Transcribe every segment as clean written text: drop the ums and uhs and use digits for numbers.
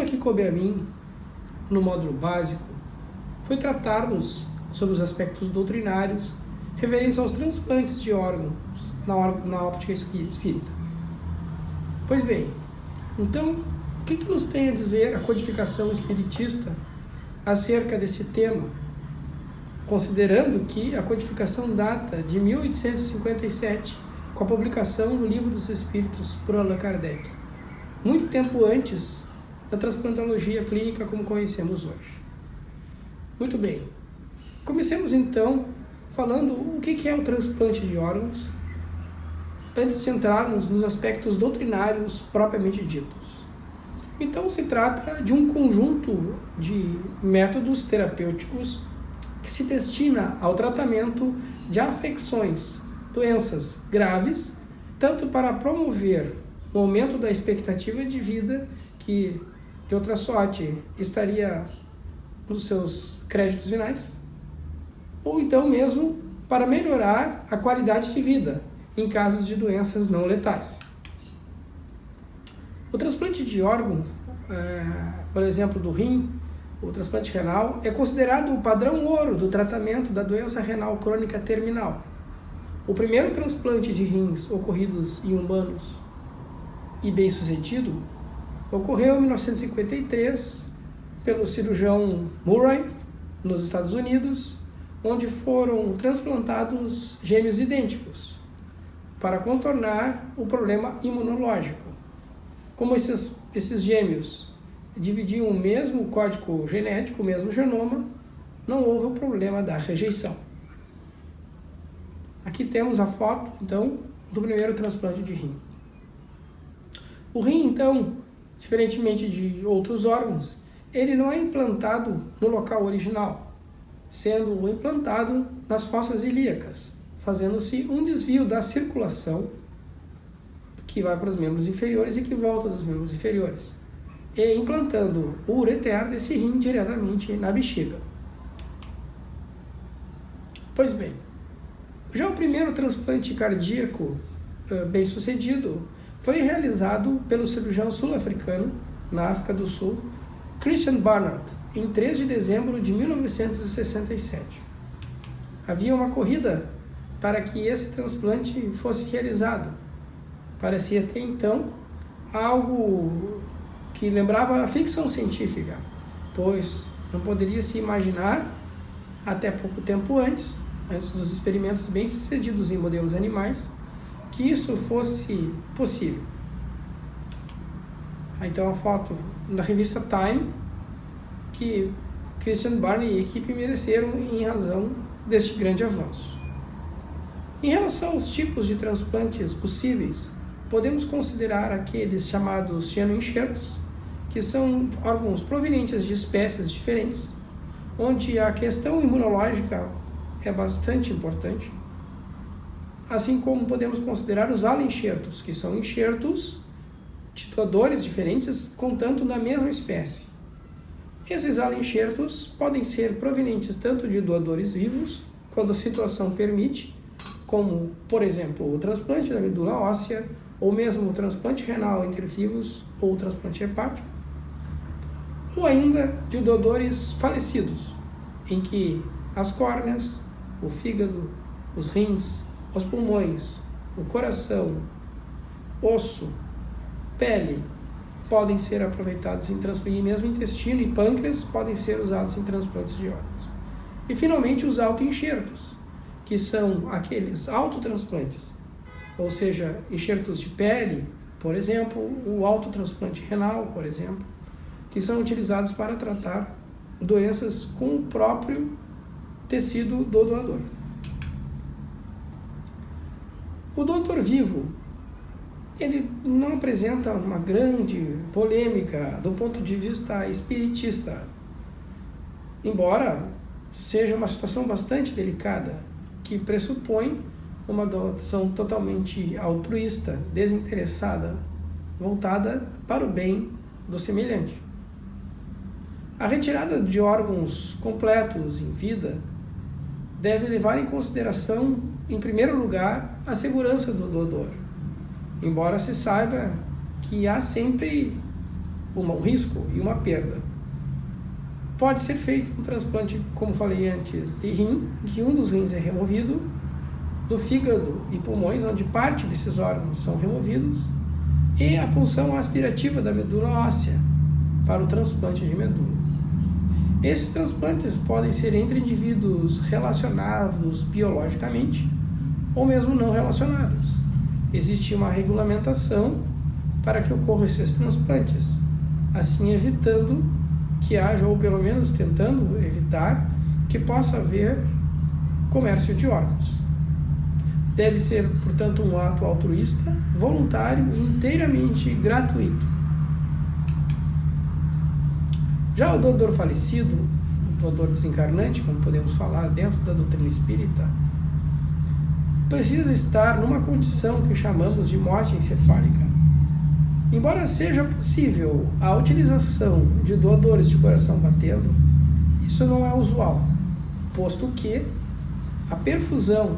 que coube a mim, no módulo básico, foi tratarmos sobre os aspectos doutrinários referentes aos transplantes de órgãos na óptica espírita. Pois bem, então, o que nos tem a dizer a codificação espiritista acerca desse tema, considerando que a codificação data de 1857, com a publicação do Livro dos Espíritos por Allan Kardec, muito tempo antes da transplantologia clínica como conhecemos hoje. Muito bem, comecemos então falando o que é o transplante de órgãos, antes de entrarmos nos aspectos doutrinários propriamente ditos. Então se trata de um conjunto de métodos terapêuticos que se destina ao tratamento de afecções, doenças graves, tanto para promover o aumento da expectativa de vida, que de outra sorte estaria nos seus créditos finais, ou então mesmo para melhorar a qualidade de vida em casos de doenças não letais. O transplante de órgão, por exemplo, do rim, o transplante renal, é considerado o padrão ouro do tratamento da doença renal crônica terminal. O primeiro transplante de rins ocorridos em humanos e bem-sucedido ocorreu em 1953 pelo cirurgião Murray, nos Estados Unidos, onde foram transplantados gêmeos idênticos para contornar o problema imunológico. Como esses gêmeos dividiam o mesmo código genético, o mesmo genoma, não houve o problema da rejeição. Aqui temos a foto, então, do primeiro transplante de rim. O rim, então, diferentemente de outros órgãos, ele não é implantado no local original, sendo implantado nas fossas ilíacas, fazendo-se um desvio da circulação que vai para os membros inferiores e que volta dos membros inferiores, e implantando o ureter desse rim diretamente na bexiga. Pois bem, já o primeiro transplante cardíaco bem-sucedido foi realizado pelo cirurgião sul-africano, na África do Sul, Christian Barnard, em 3 de dezembro de 1967. Havia uma corrida para que esse transplante fosse realizado. Parecia até então algo que lembrava a ficção científica, pois não poderia se imaginar, até pouco tempo antes dos experimentos bem-sucedidos em modelos animais, que isso fosse possível. Então a foto na revista Time, que Christian Barney e a equipe mereceram em razão deste grande avanço. Em relação aos tipos de transplantes possíveis, podemos considerar aqueles chamados cianoenxertos, que são órgãos provenientes de espécies diferentes, onde a questão imunológica é bastante importante, assim como podemos considerar os aloenxertos, que são enxertos de doadores diferentes, contanto da mesma espécie. Esses aloenxertos podem ser provenientes tanto de doadores vivos, quando a situação permite, como, por exemplo, o transplante da medula óssea, ou mesmo o transplante renal entre vivos, ou o transplante hepático, ou ainda de doadores falecidos, em que as córneas, o fígado, os rins, os pulmões, o coração, osso, pele, podem ser aproveitados em transplantes, e mesmo intestino e pâncreas podem ser usados em transplantes de órgãos. E finalmente os autoenxertos, que são aqueles autotransplantes, ou seja, enxertos de pele, por exemplo, o autotransplante renal, por exemplo, que são utilizados para tratar doenças com o próprio tecido do doador. O doador vivo, ele não apresenta uma grande polêmica do ponto de vista espiritista, embora seja uma situação bastante delicada, que pressupõe uma doação totalmente altruísta, desinteressada, voltada para o bem do semelhante. A retirada de órgãos completos em vida deve levar em consideração, em primeiro lugar, a segurança do doador, embora se saiba que há sempre um risco e uma perda. Pode ser feito um transplante, como falei antes, de rim, que um dos rins é removido, do fígado e pulmões, onde parte desses órgãos são removidos, e a punção aspirativa da medula óssea para o transplante de medula. Esses transplantes podem ser entre indivíduos relacionados biologicamente ou mesmo não relacionados. Existe uma regulamentação para que ocorram esses transplantes, assim evitando que haja, ou pelo menos tentando evitar, que possa haver comércio de órgãos. Deve ser, portanto, um ato altruísta, voluntário e inteiramente gratuito. Já o doador falecido, o doador desencarnante, como podemos falar dentro da doutrina espírita, precisa estar numa condição que chamamos de morte encefálica. Embora seja possível a utilização de doadores de coração batendo, isso não é usual, posto que a perfusão,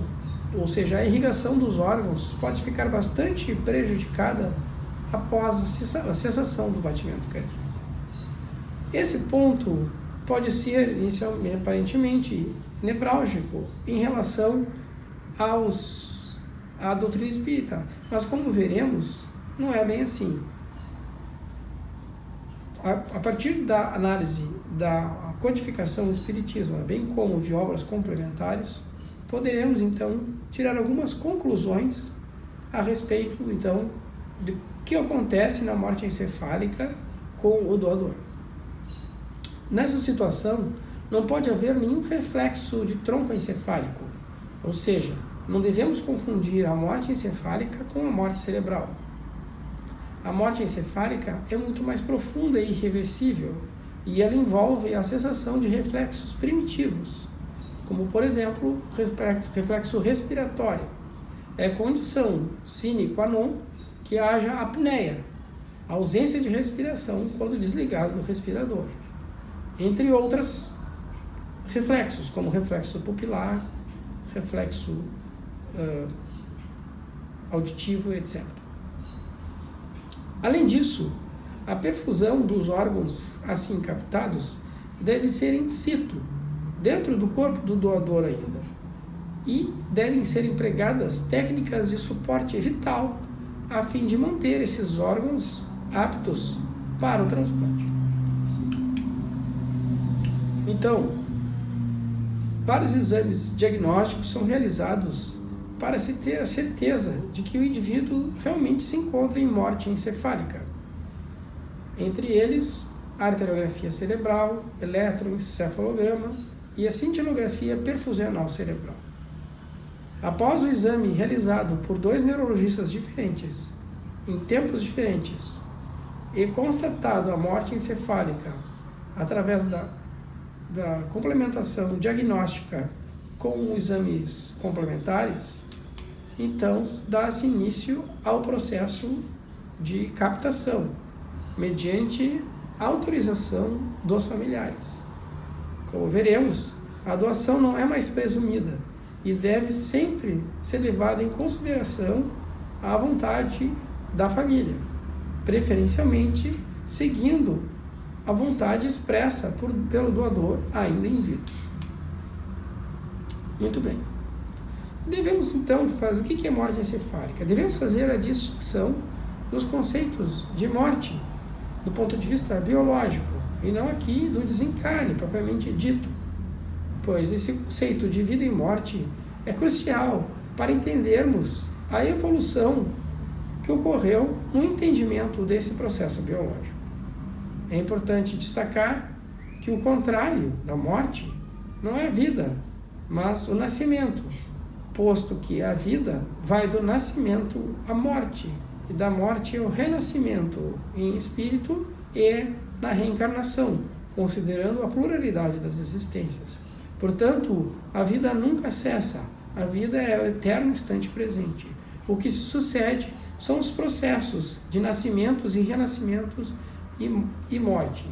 ou seja, a irrigação dos órgãos, pode ficar bastante prejudicada após a cessação do batimento cardíaco. Esse ponto pode ser, inicialmente, aparentemente, nevrálgico em relação à doutrina espírita, mas como veremos, não é bem assim. A partir da análise da codificação do Espiritismo, bem como de obras complementares, poderemos, então, tirar algumas conclusões a respeito, então, do que acontece na morte encefálica com o doador. Nessa situação, não pode haver nenhum reflexo de tronco encefálico, ou seja, não devemos confundir a morte encefálica com a morte cerebral. A morte encefálica é muito mais profunda e irreversível, e ela envolve a cessação de reflexos primitivos, como, por exemplo, reflexo respiratório. É condição sine qua non que haja apneia, ausência de respiração quando desligado do respirador, entre outros reflexos, como reflexo pupilar, reflexo auditivo, etc. Além disso, a perfusão dos órgãos assim captados deve ser in situ, dentro do corpo do doador ainda, e devem ser empregadas técnicas de suporte vital a fim de manter esses órgãos aptos para o transplante. Então, vários exames diagnósticos são realizados para se ter a certeza de que o indivíduo realmente se encontra em morte encefálica. Entre eles, a arteriografia cerebral, eletroencefalograma e a cintilografia perfusional cerebral. Após o exame realizado por 2 neurologistas diferentes, em tempos diferentes, e constatado a morte encefálica através da complementação diagnóstica com exames complementares, então dá-se início ao processo de captação, mediante autorização dos familiares. Como veremos, a doação não é mais presumida e deve sempre ser levada em consideração a vontade da família, preferencialmente seguindo a vontade expressa pelo doador ainda em vida. Muito bem. Devemos então fazer o que é morte encefálica? Devemos fazer a distinção dos conceitos de morte do ponto de vista biológico e não aqui do desencarne propriamente dito, pois esse conceito de vida e morte é crucial para entendermos a evolução que ocorreu no entendimento desse processo biológico. É importante destacar que o contrário da morte não é a vida, mas o nascimento, posto que a vida vai do nascimento à morte, e da morte ao renascimento em espírito e na reencarnação, considerando a pluralidade das existências. Portanto, a vida nunca cessa, a vida é o eterno instante presente. O que se sucede são os processos de nascimentos e renascimentos e morte.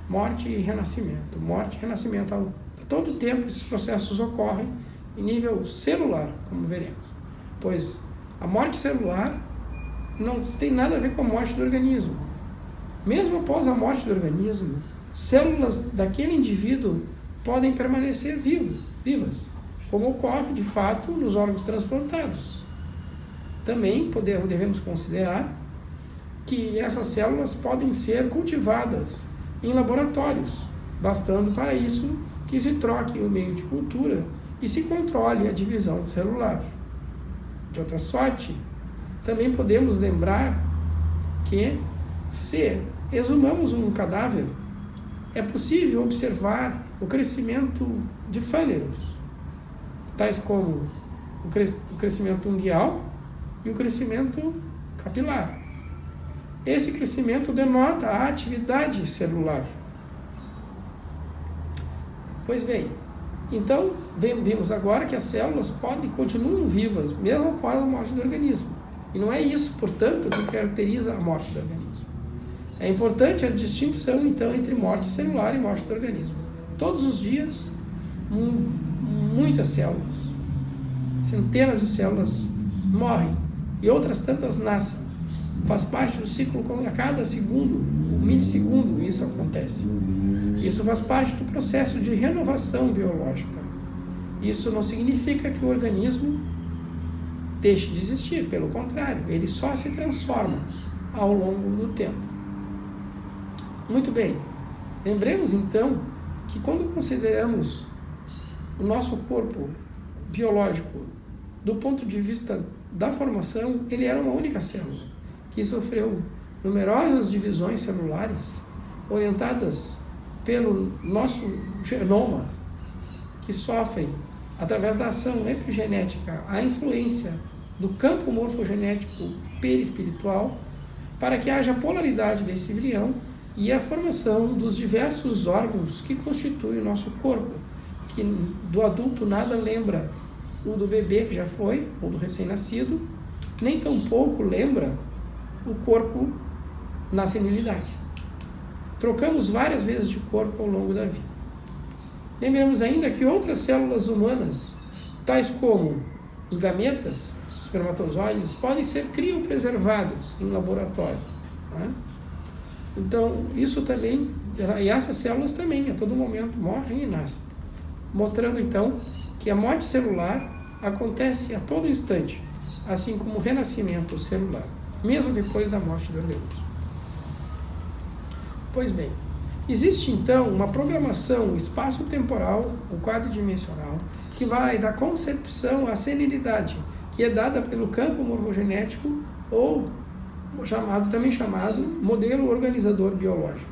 Morte e renascimento. Morte e renascimento. A todo tempo esses processos ocorrem em nível celular, como veremos. Pois a morte celular não tem nada a ver com a morte do organismo. Mesmo após a morte do organismo, células daquele indivíduo podem permanecer vivas, como ocorre de fato nos órgãos transplantados. Também devemos considerar que essas células podem ser cultivadas em laboratórios, bastando para isso que se troque o meio de cultura e se controle a divisão celular. De outra sorte, também podemos lembrar que, se exumamos um cadáver, é possível observar o crescimento de fâneros, tais como o crescimento unguial e o crescimento capilar. Esse crescimento denota a atividade celular. Pois bem, então vimos agora que as células continuam vivas, mesmo após a morte do organismo. E não é isso, portanto, que caracteriza a morte do organismo. É importante a distinção, então, entre morte celular e morte do organismo. Todos os dias, muitas células, centenas de células morrem e outras tantas nascem. Faz parte do ciclo, a cada segundo, milissegundo, isso acontece. Isso faz parte do processo de renovação biológica. Isso não significa que o organismo deixe de existir, pelo contrário, ele só se transforma ao longo do tempo. Muito bem, lembremos então que quando consideramos o nosso corpo biológico do ponto de vista da formação, ele era uma única célula, que sofreu numerosas divisões celulares orientadas pelo nosso genoma, que sofrem, através da ação epigenética, a influência do campo morfogenético perispiritual, para que haja polaridade desse embrião e a formação dos diversos órgãos que constituem o nosso corpo, que do adulto nada lembra o do bebê que já foi, ou do recém-nascido, nem tampouco lembra o corpo na senilidade. Trocamos várias vezes de corpo ao longo da vida. Lembramos ainda que outras células humanas, tais como os gametas, os espermatozoides, podem ser criopreservados em laboratório. Né? Então, isso também, e essas células também, a todo momento, morrem e nascem. Mostrando, então, que a morte celular acontece a todo instante, assim como o renascimento celular, mesmo depois da morte do organismo. Pois bem, existe então uma programação espaço-temporal, o quadro dimensional, que vai da concepção à senilidade, que é dada pelo campo morfogenético ou também chamado modelo organizador biológico.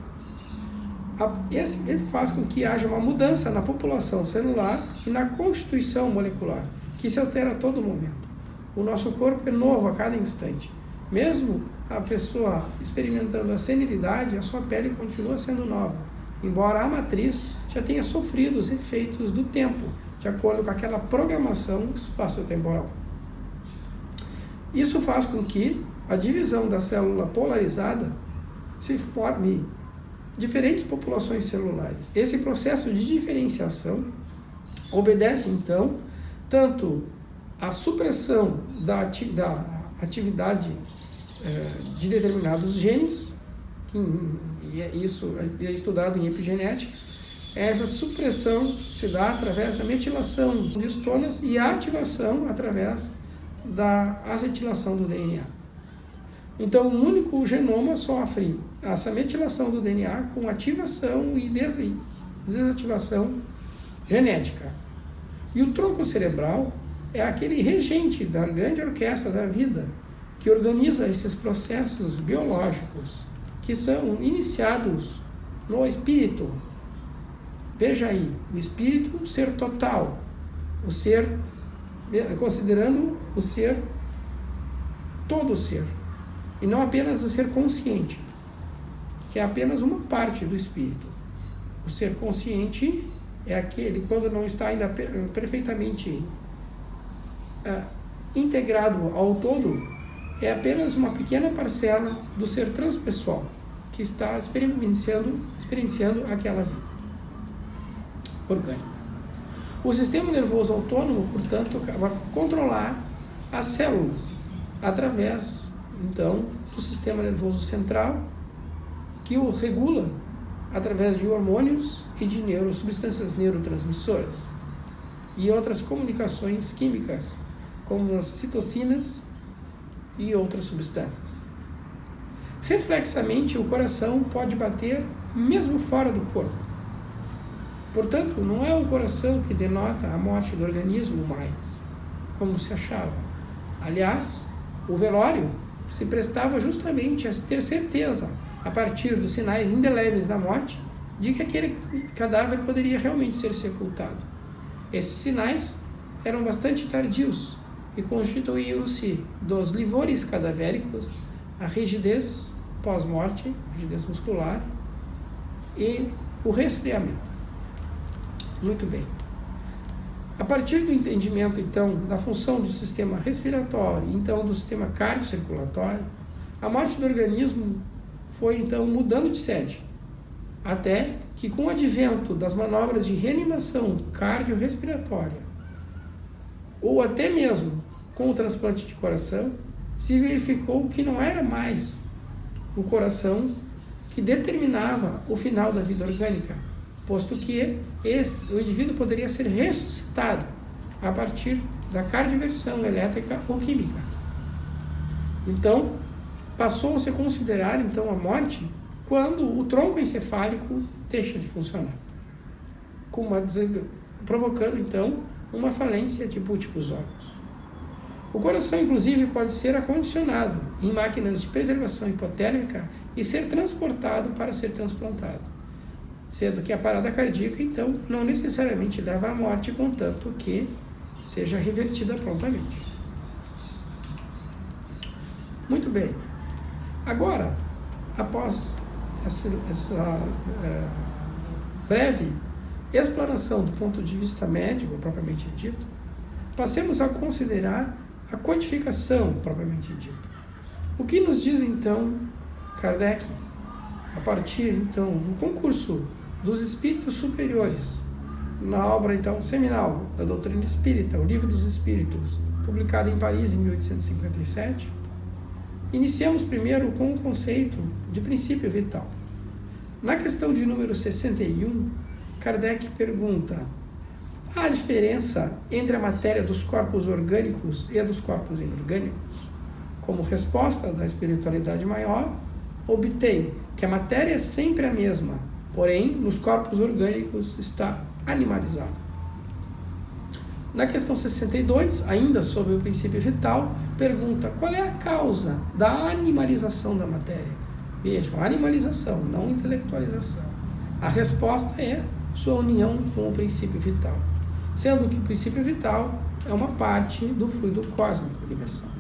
Ele faz com que haja uma mudança na população celular e na constituição molecular, que se altera a todo momento. O nosso corpo é novo a cada instante. Mesmo a pessoa experimentando a senilidade, a sua pele continua sendo nova, embora a matriz já tenha sofrido os efeitos do tempo, de acordo com aquela programação espaço-temporal. Isso faz com que a divisão da célula polarizada se forme diferentes populações celulares. Esse processo de diferenciação obedece, então, tanto à supressão da atividade de determinados genes, isso é estudado em epigenética. Essa supressão se dá através da metilação de histonas e a ativação através da acetilação do DNA. Então, um único genoma sofre essa metilação do DNA com ativação e desativação genética. E o tronco cerebral é aquele regente da grande orquestra da vida, que organiza esses processos biológicos, que são iniciados no espírito. Veja aí, o espírito, o ser total, o ser, considerando o ser, todo o ser, e não apenas o ser consciente, que é apenas uma parte do espírito. O ser consciente é aquele, quando não está ainda perfeitamente integrado ao todo, é apenas uma pequena parcela do ser transpessoal, que está experienciando aquela vida orgânica. O sistema nervoso autônomo, portanto, vai controlar as células através, então, do sistema nervoso central, que o regula através de hormônios e de substâncias neurotransmissoras e outras comunicações químicas, como as citocinas e outras substâncias. Reflexamente, o coração pode bater mesmo fora do corpo. Portanto, não é o coração que denota a morte do organismo mais, como se achava. Aliás, o velório se prestava justamente a ter certeza, a partir dos sinais indeléveis da morte, de que aquele cadáver poderia realmente ser sepultado. Esses sinais eram bastante tardios e constituíam-se dos livores cadavéricos, a rigidez pós-morte, rigidez muscular e o resfriamento. Muito bem. A partir do entendimento, então, da função do sistema respiratório, então do sistema cardiocirculatório, a morte do organismo foi, então, mudando de sede, até que, com o advento das manobras de reanimação cardiorrespiratória, ou até mesmo com o transplante de coração, se verificou que não era mais o coração que determinava o final da vida orgânica, posto que o indivíduo poderia ser ressuscitado a partir da cardioversão elétrica ou química. Então, passou-se a considerar então a morte quando o tronco encefálico deixa de funcionar, provocando então uma falência de múltiplos órgãos. O coração, inclusive, pode ser acondicionado em máquinas de preservação hipotérmica e ser transportado para ser transplantado, sendo que a parada cardíaca, então, não necessariamente leva à morte, contanto que seja revertida prontamente. Muito bem. Agora, após essa breve explanação do ponto de vista médico, propriamente dito, passemos a considerar a codificação, propriamente dito. O que nos diz, então, Kardec, a partir, então, do concurso dos espíritos superiores, na obra, então, seminal da doutrina espírita, o Livro dos Espíritos, publicado em Paris em 1857, iniciamos primeiro com o conceito de princípio vital. Na questão de número 61, Kardec pergunta: há diferença entre a matéria dos corpos orgânicos e a dos corpos inorgânicos? Como resposta da espiritualidade maior, obtém que a matéria é sempre a mesma, porém, nos corpos orgânicos está animalizada. Na questão 62, ainda sobre o princípio vital, pergunta qual é a causa da animalização da matéria. Vejam, animalização, não intelectualização. A resposta é sua união com o princípio vital, sendo que o princípio vital é uma parte do fluido cósmico universal.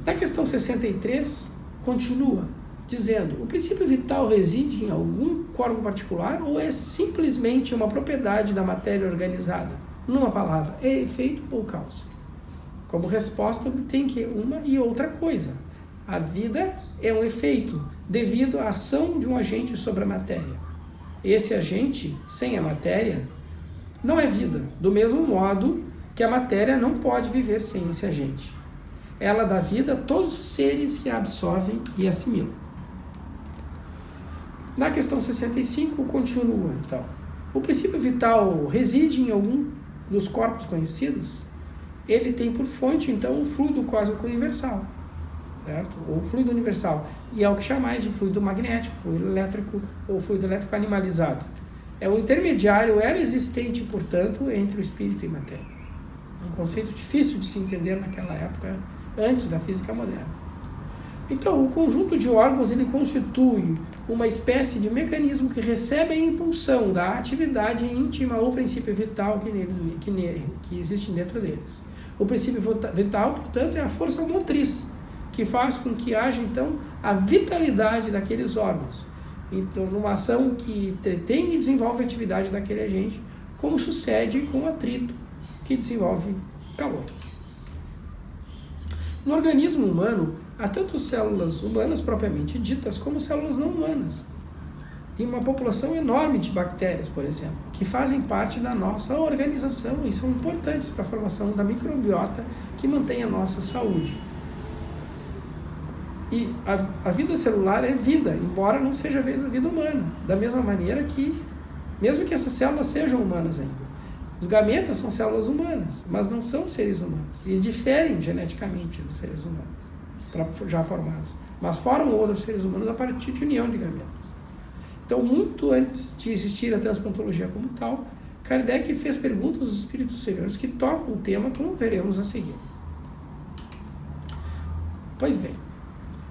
Na questão 63, continua dizendo: o princípio vital reside em algum corpo particular ou é simplesmente uma propriedade da matéria organizada? Numa palavra, é efeito ou causa? Como resposta, tem que uma e outra coisa. A vida é um efeito devido à ação de um agente sobre a matéria. Esse agente, sem a matéria, não é vida, do mesmo modo que a matéria não pode viver sem esse agente. Ela dá vida a todos os seres que a absorvem e assimilam. Na questão 65, continua, então. O princípio vital reside em algum dos corpos conhecidos? Ele tem por fonte, então, o fluido cósmico universal, certo? Ou fluido universal. E é o que chamais de fluido magnético, fluido elétrico ou fluido elétrico animalizado. É o intermediário, era existente, portanto, entre o espírito e a matéria. Um conceito difícil de se entender naquela época, antes da física moderna. Então, o conjunto de órgãos ele constitui uma espécie de mecanismo que recebe a impulsão da atividade íntima ou princípio vital que existe dentro deles. O princípio vital, portanto, é a força motriz que faz com que haja, então, a vitalidade daqueles órgãos. Então, numa ação que tem e desenvolve a atividade daquele agente, como sucede com o atrito que desenvolve calor. No organismo humano, há tanto células humanas propriamente ditas, como células não humanas. E uma população enorme de bactérias, por exemplo, que fazem parte da nossa organização e são importantes para a formação da microbiota que mantém a nossa saúde. E a vida celular é vida, embora não seja a vida humana. Da mesma maneira que, mesmo que essas células sejam humanas ainda. Os gametas são células humanas, mas não são seres humanos. Eles diferem geneticamente dos seres humanos, já formados. Mas formam outros seres humanos a partir de união de gametas. Então, muito antes de existir a transplantologia como tal, Kardec fez perguntas aos espíritos superiores que tocam o tema, como veremos a seguir. Pois bem,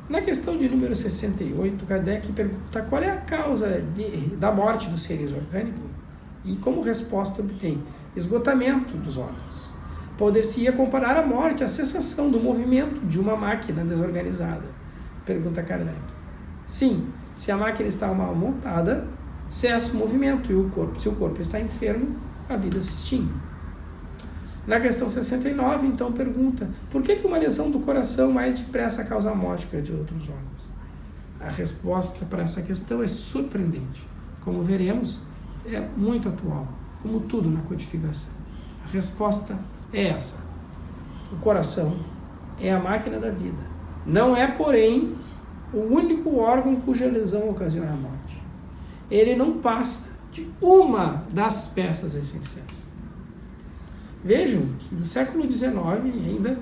na questão de número 68, Kardec pergunta qual é a causa da morte dos seres orgânicos e, como resposta, obtém esgotamento dos órgãos. Poder-se-ia comparar a morte à cessação do movimento de uma máquina desorganizada? Pergunta Kardec. Sim, se a máquina está mal montada, cessa o movimento e se o corpo está enfermo, a vida se extingue. Na questão 69, então, pergunta por que uma lesão do coração mais depressa causa a morte que a de outros órgãos? A resposta para essa questão é surpreendente. Como veremos, é muito atual, como tudo na codificação. A resposta é essa. O coração é a máquina da vida. Não é, porém, o único órgão cuja lesão ocasiona a morte. Ele não passa de uma das peças essenciais. Vejam que no século XIX, ainda,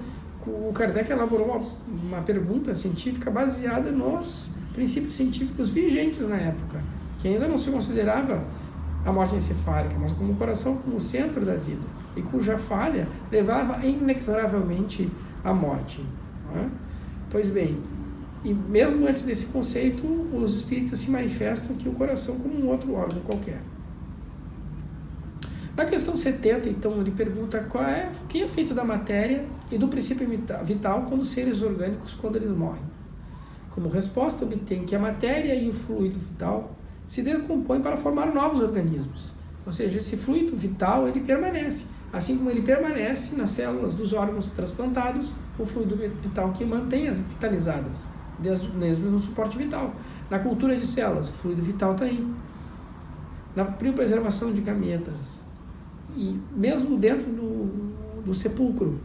o Kardec elaborou uma pergunta científica baseada nos princípios científicos vigentes na época, que ainda não se considerava a morte encefálica, mas como o coração como o centro da vida, e cuja falha levava inexoravelmente à morte. Não é? Pois bem, e mesmo antes desse conceito, os espíritos se manifestam que o coração como um outro órgão qualquer. Na questão 70, então, ele pergunta o que é feito da matéria e do princípio vital quando os seres orgânicos, quando eles morrem. Como resposta, obtém que a matéria e o fluido vital se decompõem para formar novos organismos. Ou seja, esse fluido vital, ele permanece. Assim como ele permanece nas células dos órgãos transplantados, o fluido vital que mantém-as vitalizadas, mesmo no suporte vital. Na cultura de células, o fluido vital está aí. Na preservação de gametas, e mesmo dentro do sepulcro,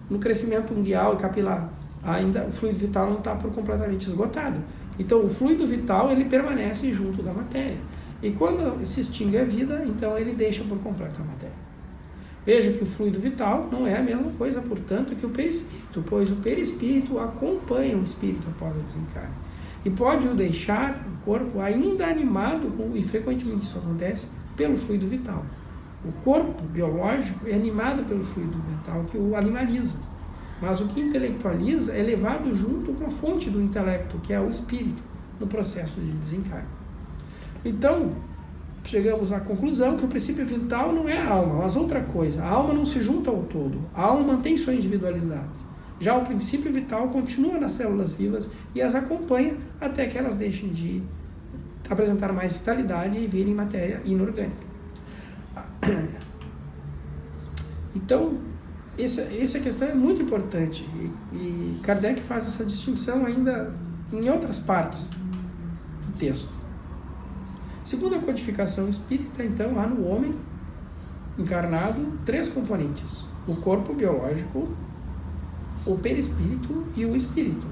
no crescimento unguial e capilar, ainda o fluido vital não está completamente esgotado. Então, o fluido vital, ele permanece junto da matéria. E quando se extingue a vida, então ele deixa por completo a matéria. Veja que o fluido vital não é a mesma coisa, portanto, que o perispírito, pois o perispírito acompanha o espírito após o desencarne. E pode o deixar, o corpo, ainda animado, e frequentemente isso acontece, pelo fluido vital. O corpo biológico é animado pelo fluido vital, que o animaliza. Mas o que intelectualiza é levado junto com a fonte do intelecto, que é o espírito, no processo de desencarne. Então, chegamos à conclusão que o princípio vital não é a alma, mas outra coisa. A alma não se junta ao todo. A alma mantém sua individualidade. Já o princípio vital continua nas células vivas e as acompanha até que elas deixem de apresentar mais vitalidade e virem matéria inorgânica. Então, essa questão é muito importante e Kardec faz essa distinção ainda em outras partes do texto. Segundo a codificação espírita, então, há no homem encarnado 3 componentes: o corpo biológico, o perispírito e o espírito.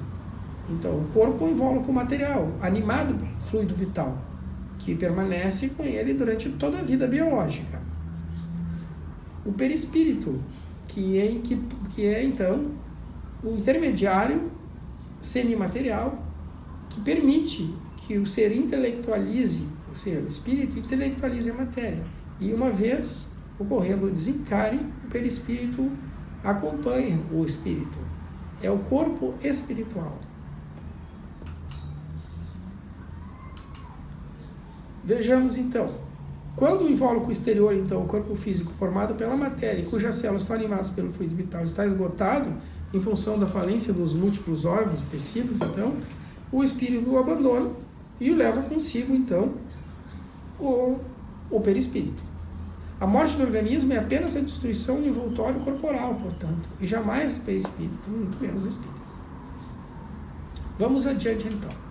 Então, o corpo invólucro material, animado pelo fluido vital, que permanece com ele durante toda a vida biológica. O perispírito, que é então o intermediário semimaterial que permite que o ser intelectualize, ou seja, o espírito intelectualize a matéria. E uma vez ocorrendo o desencarne, o perispírito acompanha o espírito. É o corpo espiritual. Vejamos então. Quando o invólucro exterior, então, o corpo físico formado pela matéria, cujas células estão animadas pelo fluido vital, está esgotado em função da falência dos múltiplos órgãos e tecidos, então, o espírito o abandona e o leva consigo, então, o perispírito. A morte do organismo é apenas a destruição do envoltório corporal, portanto, e jamais do perispírito, muito menos do espírito. Vamos adiante, então.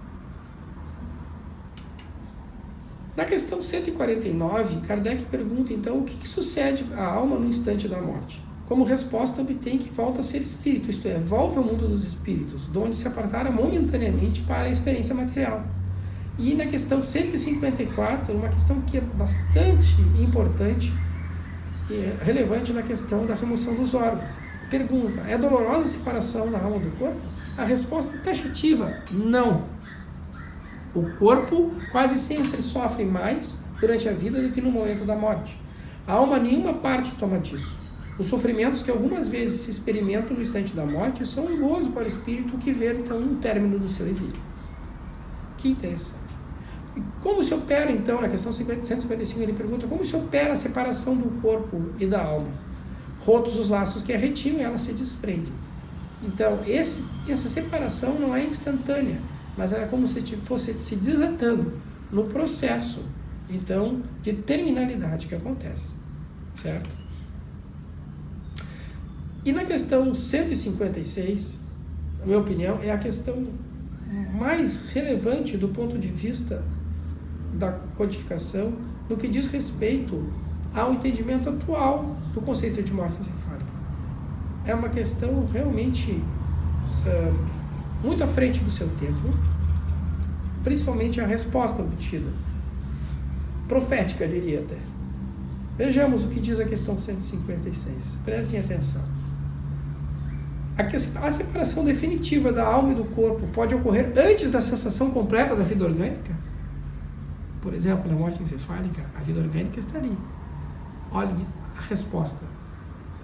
Na questão 149, Kardec pergunta, então, o que sucede à alma no instante da morte? como resposta obtém que volta a ser espírito, isto é, volve ao mundo dos espíritos, de onde se apartara momentaneamente para a experiência material. E na questão 154, uma questão que é bastante importante e relevante na questão da remoção dos órgãos. Pergunta: é dolorosa a separação da alma do corpo? A resposta é taxativa: não. O corpo quase sempre sofre mais durante a vida do que no momento da morte. A alma nenhuma parte toma disso. Os sofrimentos que algumas vezes se experimentam no instante da morte são um gozo para o espírito que vê então o término do seu exílio. Que interessante. E como se opera então, na questão 155 ele pergunta, como se opera a separação do corpo e da alma? Rotos os laços que a retinham, ela se desprende. Então, essa separação não é instantânea, mas é como se fosse se desatando no processo, então, de terminalidade que acontece, certo? E na questão 156, na minha opinião, é a questão mais relevante do ponto de vista da codificação no que diz respeito ao entendimento atual do conceito de morte encefálica. É uma questão realmente muito à frente do seu tempo, principalmente a resposta obtida, profética, diria até. Vejamos o que diz a questão 156. Prestem atenção. A separação definitiva da alma e do corpo pode ocorrer antes da cessação completa da vida orgânica? Por exemplo, na morte encefálica, a vida orgânica está ali. Olhe a resposta.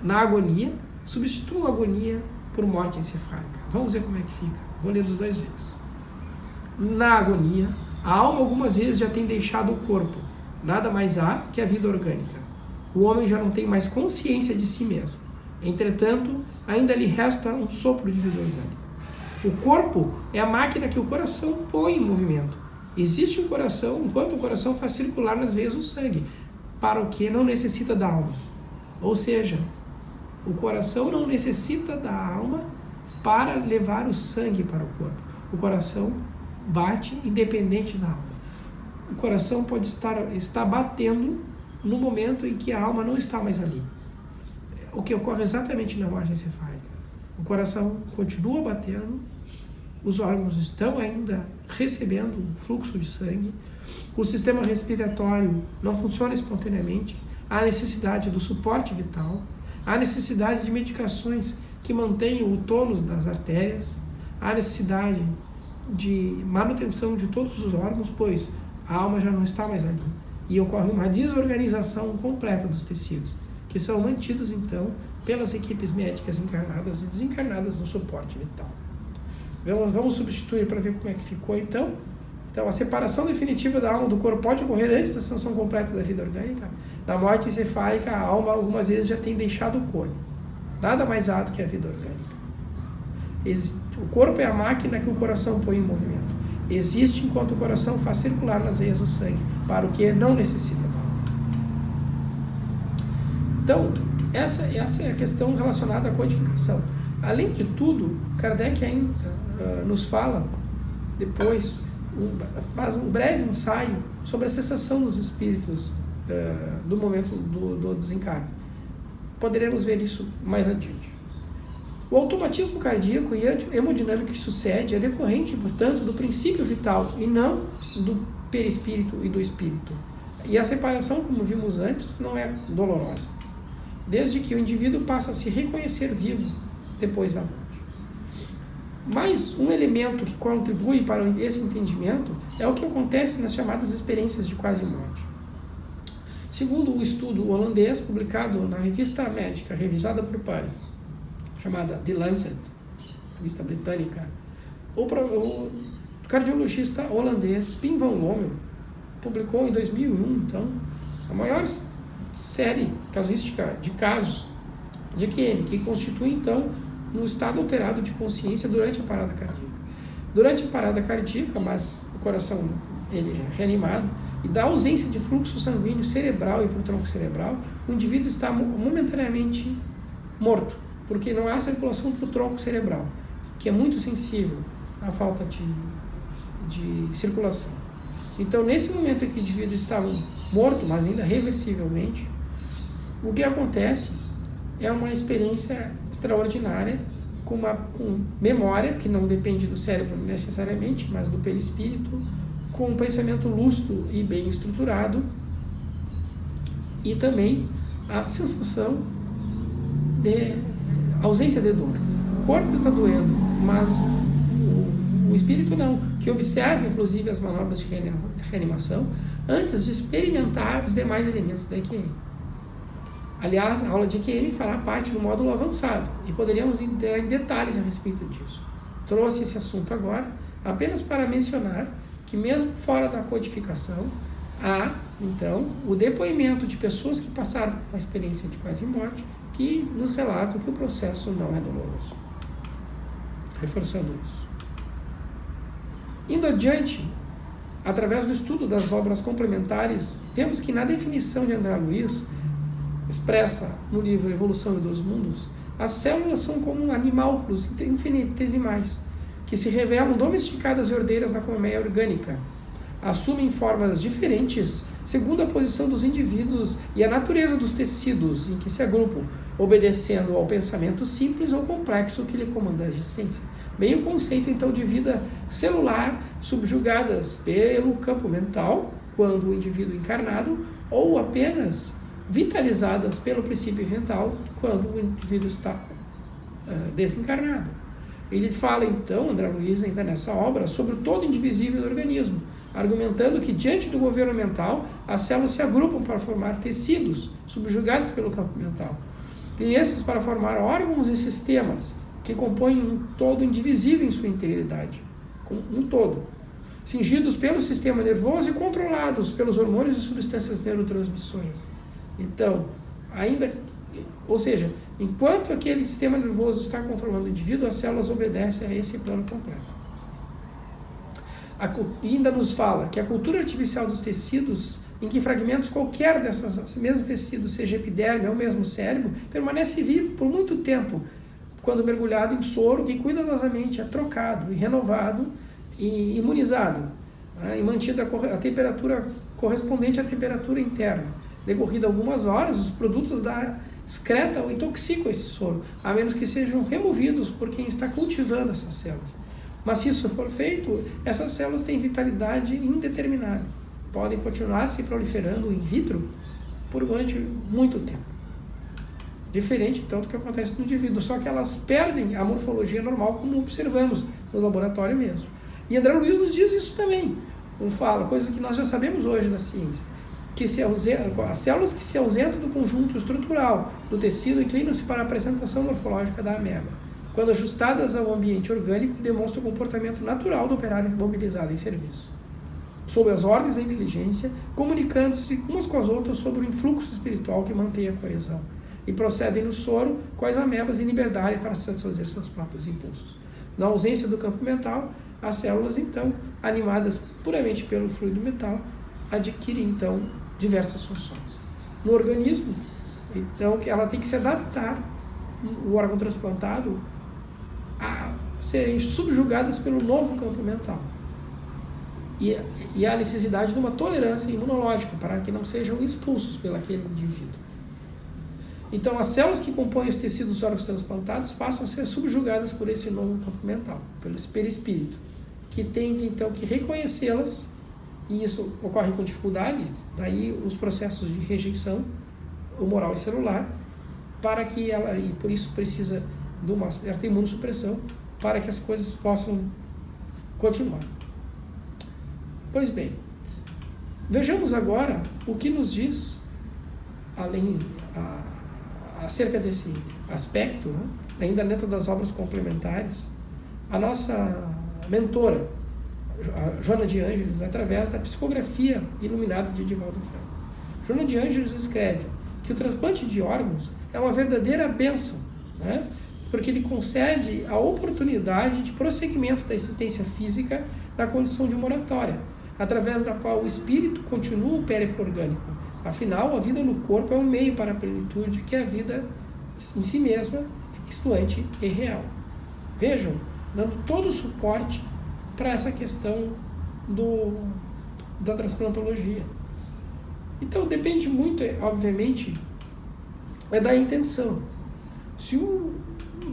Na agonia, substitua a agonia por morte encefálica. Vamos ver como é que fica. Vou ler dos dois jeitos. Na agonia, a alma algumas vezes já tem deixado o corpo. Nada mais há que a vida orgânica. O homem já não tem mais consciência de si mesmo. Entretanto, ainda lhe resta um sopro de vida orgânica. O corpo é a máquina que o coração põe em movimento. Existe um coração, enquanto o coração faz circular nas veias o sangue, para o que não necessita da alma. Ou seja, o coração não necessita da alma para levar o sangue para o corpo. O coração bate independente da alma. O coração pode estar batendo no momento em que a alma não está mais ali. O que ocorre exatamente na morte encefálica. O coração continua batendo, os órgãos estão ainda recebendo fluxo de sangue, o sistema respiratório não funciona espontaneamente, há necessidade do suporte vital, há necessidade de medicações que mantenham o tônus das artérias, há necessidade de manutenção de todos os órgãos, pois a alma já não está mais ali. E ocorre uma desorganização completa dos tecidos, que são mantidos, então, pelas equipes médicas encarnadas e desencarnadas no suporte vital. Vamos substituir para ver como é que ficou, então. Então, a separação definitiva da alma do corpo pode ocorrer antes da sanção completa da vida orgânica. Na morte encefálica, a alma algumas vezes já tem deixado o corpo. Nada mais há do que a vida orgânica. O corpo é a máquina que o coração põe em movimento. Existe enquanto o coração faz circular nas veias o sangue, para o que não necessita da alma. Então, essa é a questão relacionada à codificação. Além de tudo, Kardec ainda nos fala, depois, faz um breve ensaio sobre a cessação dos espíritos do momento do desencarne. Poderemos ver isso mais adiante. O automatismo cardíaco e a hemodinâmica que sucede é decorrente, portanto, do princípio vital e não do perispírito e do espírito. E a separação, como vimos antes, não é dolorosa, desde que o indivíduo passa a se reconhecer vivo depois da morte. Mais um elemento que contribui para esse entendimento é o que acontece nas chamadas experiências de quase morte. Segundo o estudo holandês publicado na revista médica revisada por pares, chamada The Lancet, revista britânica, o cardiologista holandês Pim van Lommel publicou em 2001, então, a maior série casuística de casos de EQM, que constitui, então, um estado alterado de consciência durante a parada cardíaca. Durante a parada cardíaca, mas o coração ele é reanimado, e da ausência de fluxo sanguíneo cerebral e para o tronco cerebral, o indivíduo está momentaneamente morto, porque não há circulação para o tronco cerebral, que é muito sensível à falta de circulação. Então, nesse momento em que o indivíduo está morto, mas ainda reversivelmente, o que acontece é uma experiência extraordinária, com memória, que não depende do cérebro necessariamente, mas do perispírito, com um pensamento lúcido e bem estruturado, e também a sensação de ausência de dor. O corpo está doendo, mas o espírito não, que observa inclusive as manobras de reanimação antes de experimentar os demais elementos da EQM. Aliás, a aula de EQM fará parte do módulo avançado e poderíamos entrar em detalhes a respeito disso. Trouxe esse assunto agora apenas para mencionar que mesmo fora da codificação, há, então, o depoimento de pessoas que passaram por uma experiência de quase morte que nos relatam que o processo não é doloroso. Reforçando isso. Indo adiante, através do estudo das obras complementares, vemos que na definição de André Luiz, expressa no livro Evolução dos Mundos, as células são como animálculos infinitesimais, que se revelam domesticadas e ordeiras na colmeia orgânica, assumem formas diferentes segundo a posição dos indivíduos e a natureza dos tecidos em que se agrupam, obedecendo ao pensamento simples ou complexo que lhe comanda a existência. Bem o conceito, então, de vida celular, subjugadas pelo campo mental, quando o indivíduo encarnado, ou apenas vitalizadas pelo princípio mental, quando o indivíduo está desencarnado. Ele fala, então, André Luiz, ainda nessa obra, sobre o todo indivisível do organismo, argumentando que, diante do governo mental, as células se agrupam para formar tecidos, subjugados pelo campo mental, e esses para formar órgãos e sistemas, que compõem um todo indivisível em sua integridade, um todo, cingidos pelo sistema nervoso e controlados pelos hormônios e substâncias neurotransmissoras. Então, ou seja, enquanto aquele sistema nervoso está controlando o indivíduo, as células obedecem a esse plano completo. E ainda nos fala que a cultura artificial dos tecidos, em que fragmentos qualquer desses mesmos tecidos, seja epiderme ou mesmo cérebro, permanece vivo por muito tempo, quando mergulhado em soro que cuidadosamente é trocado e renovado e imunizado, né, e mantida a temperatura correspondente à temperatura interna. Decorrida algumas horas, os produtos da excreta ou intoxicam esse soro, a menos que sejam removidos por quem está cultivando essas células. Mas se isso for feito, essas células têm vitalidade indeterminada. Podem continuar se proliferando in vitro por muito tempo. Diferente, então, do que acontece no indivíduo, só que elas perdem a morfologia normal, como observamos no laboratório mesmo. E André Luiz nos diz isso também. Ele fala coisas que nós já sabemos hoje na ciência, que as células que se ausentam do conjunto estrutural do tecido inclinam-se para a apresentação morfológica da ameba. Quando ajustadas ao ambiente orgânico, demonstram o comportamento natural do operário mobilizado em serviço, sob as ordens da inteligência, comunicando-se umas com as outras sobre o influxo espiritual que mantém a coesão, e procedem no soro com as amebas em liberdade para satisfazer seus próprios impulsos. Na ausência do campo mental, as células, então, animadas puramente pelo fluido mental, adquirem, então, diversas funções. No organismo, então, ela tem que se adaptar, o órgão transplantado, a serem subjugadas pelo novo campo mental. E há necessidade de uma tolerância imunológica para que não sejam expulsos pelaquele indivíduo. Então, as células que compõem os tecidos dos órgãos transplantados passam a ser subjugadas por esse novo campo mental, pelo perispírito, que tem, então, que reconhecê-las, e isso ocorre com dificuldade, daí os processos de rejeição humoral e celular, para que ela, e por isso precisa de uma certa imunossupressão, para que as coisas possam continuar. Pois bem, vejamos agora o que nos diz, além acerca desse aspecto, né, ainda dentro das obras complementares, a nossa mentora, a Joana de Ângeles, através da psicografia iluminada de Edivaldo Franco. Joana de Ângeles escreve que o transplante de órgãos é uma verdadeira bênção, né, porque ele concede a oportunidade de prosseguimento da existência física na condição de moratória, através da qual o espírito continua o périplo orgânico. Afinal, a vida no corpo é um meio para a plenitude que é a vida em si mesma, extuante e real. Vejam, dando todo o suporte para essa questão da transplantologia. Então, depende muito, obviamente, da intenção. Se o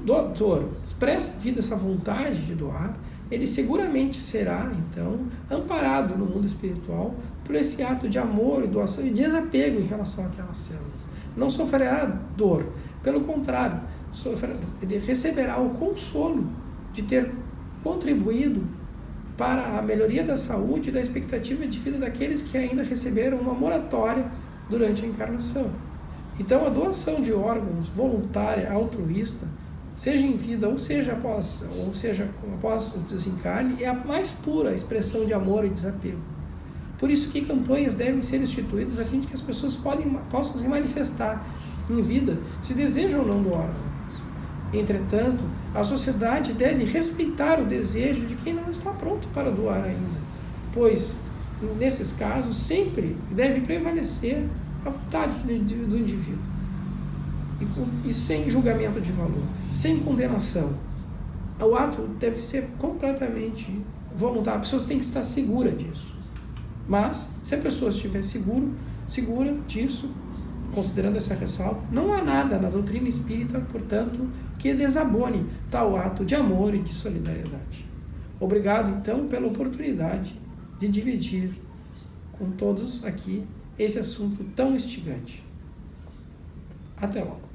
doador expressa a vida essa vontade de doar, ele seguramente será, então, amparado no mundo espiritual por esse ato de amor e doação e desapego em relação àquelas células. Não sofrerá dor, pelo contrário, ele receberá o consolo de ter contribuído para a melhoria da saúde e da expectativa de vida daqueles que ainda receberam uma moratória durante a encarnação. Então, a doação de órgãos voluntária, altruísta, seja em vida ou seja após o desencarne, é a mais pura expressão de amor e desapego. Por isso que campanhas devem ser instituídas a fim de que as pessoas possam se manifestar em vida se desejam ou não doar órgãos. Entretanto, a sociedade deve respeitar o desejo de quem não está pronto para doar ainda, pois, nesses casos, sempre deve prevalecer a vontade do indivíduo. E sem julgamento de valor, sem condenação. O ato deve ser completamente voluntário, a pessoa tem que estar segura disso. Mas, se a pessoa estiver segura disso, considerando essa ressalva, não há nada na doutrina espírita, portanto, que desabone tal ato de amor e de solidariedade. Obrigado, então, pela oportunidade de dividir com todos aqui esse assunto tão instigante. Até logo.